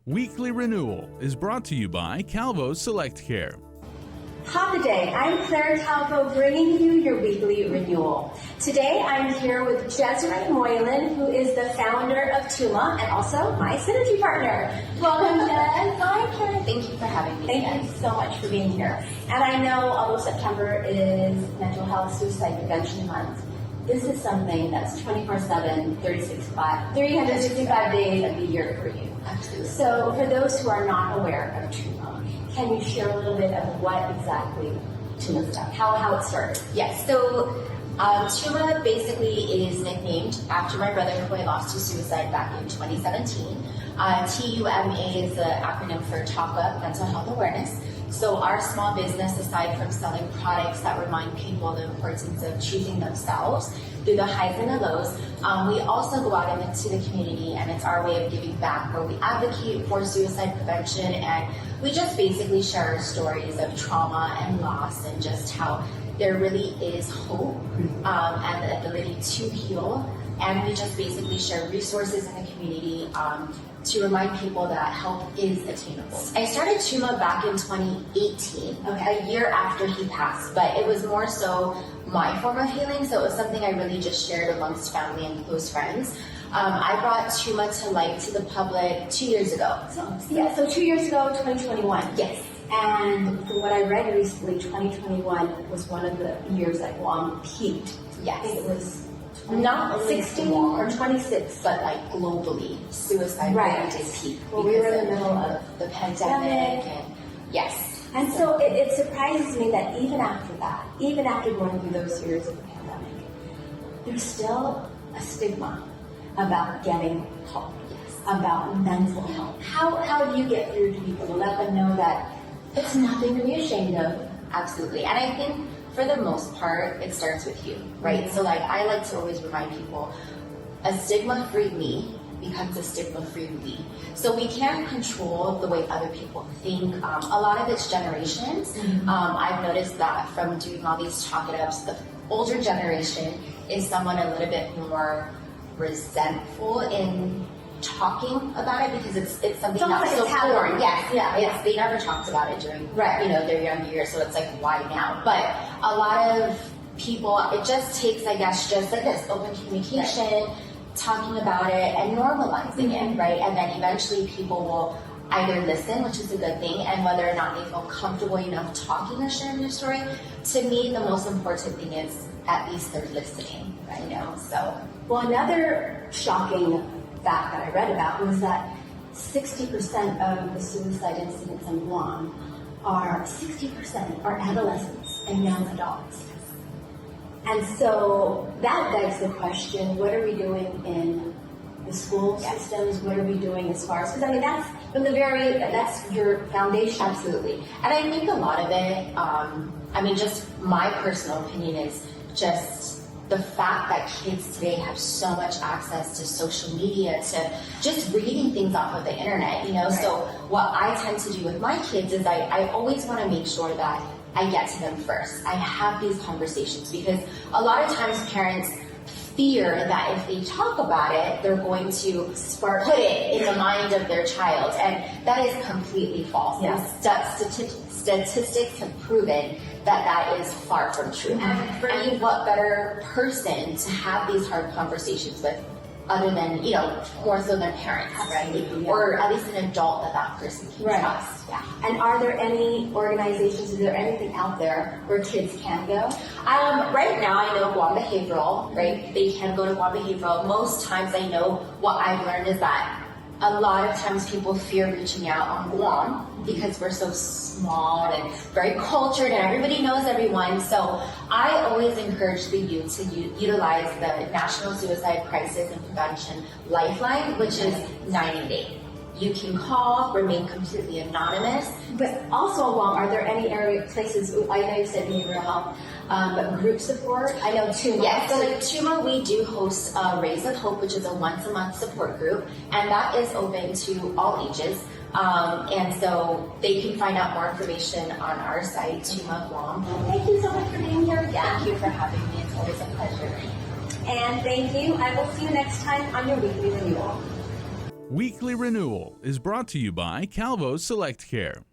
Weekly Renewal is brought to you by Calvo Select Care. Hi today, I'm Claire Calvo bringing you your weekly renewal. Today I'm here with Desiree Moylan, who is the founder of TUMA and also my synergy partner. Welcome, Des. Hi, Claire. Thank you for having me. Thank you so much for being here. And I know although September is Mental Health Suicide Prevention Month, this is something that's 24/7, 365 days of the year for you. Absolutely. So for those who are not aware of TUMA, can you share a little bit of what exactly TUMA does, how it started? Yes, so TUMA basically is nicknamed after my brother who I lost to suicide back in 2017. TUMA is the acronym for Talk Up Mental Health Awareness. So our small business, aside from selling products that remind people the importance of choosing themselves through the highs and the lows, we also go out into the community, and it's our way of giving back, where we advocate for suicide prevention, and we just basically share our stories of trauma and loss and just how there really is hope and the ability to heal. And we just basically share resources in the community to remind people that help is attainable. I started TUMA back in 2018, a year after he passed, but it was more so my form of healing, so it was something I really just shared amongst family and close friends. I brought TUMA to light to the public 2 years ago. So 2 years ago, 2021. Yes. And from what I read recently, 2021 was one of the years that Guam peaked. Yes. I think it was Not 16 or 26. but like globally, suicide Right. rate is peak. Well, we were in the middle of the pandemic, and yes. And so it surprises me that even after that, even after going through those years of the pandemic, there's still a stigma about getting help, about mental health. How do you get through to people to let them know that It's nothing to be ashamed of. Absolutely. And I think for the most part, it starts with you, right? So like, I like to always remind people, a stigma-free me becomes a stigma-free we. So we can't control the way other people think. A lot of it's generations. I've noticed that from doing all these talk it ups, the older generation is someone a little bit more resentful in talking about it because it's something that's so foreign. Yes, they never talked about it during their younger years, so it's like, why now? But a lot of people, it just takes, I guess, just like this open communication, talking about it and normalizing it, right? And then eventually people will either listen, which is a good thing, and whether or not they feel comfortable enough talking or sharing their story. To me, the most important thing is at least they're listening, right? Well, another shocking fact that I read about was that 60% of the suicide incidents in Guam are adolescents and young adults. And so that begs the question, what are we doing in the school systems? What are we doing as far as, because I mean, that's your foundation. Absolutely. And I think a lot of it, just my personal opinion is just the fact that kids today have so much access to social media, to just reading things off of the internet, Right. So what I tend to do with my kids is I always want to make sure that I get to them first. I have these conversations because a lot of times parents fear that if they talk about it, they're going to put it in the mind of their child, and that is completely false. Yes. Statistics have proven that is far from true. And what better person to have these hard conversations with other than, more so than parents, right? Yeah. Or at least an adult that person can trust. Yeah. And are there any organizations, is there anything out there where kids can go? Right now I know Guam Behavioral, right? They can go to Guam Behavioral. Most times I know what I've learned is that a lot of times people fear reaching out on Guam because we're so small and very cultured and everybody knows everyone. So I always encourage the youth to utilize the National Suicide Crisis and Prevention Lifeline, which is 988. You can call, remain completely anonymous. But also, Guam, are there any places, I know you said behavioral health, but group support? I know TUMA. Yes, so like TUMA, we do host Rays of Hope, which is a once-a-month support group, and that is open to all ages. And so they can find out more information on our site, TUMA Guam. Thank you so much for being here again. Thank you for having me. It's always a pleasure. And thank you. I will see you next time on your weekly renewal. Weekly Renewal is brought to you by Calvo Select Care.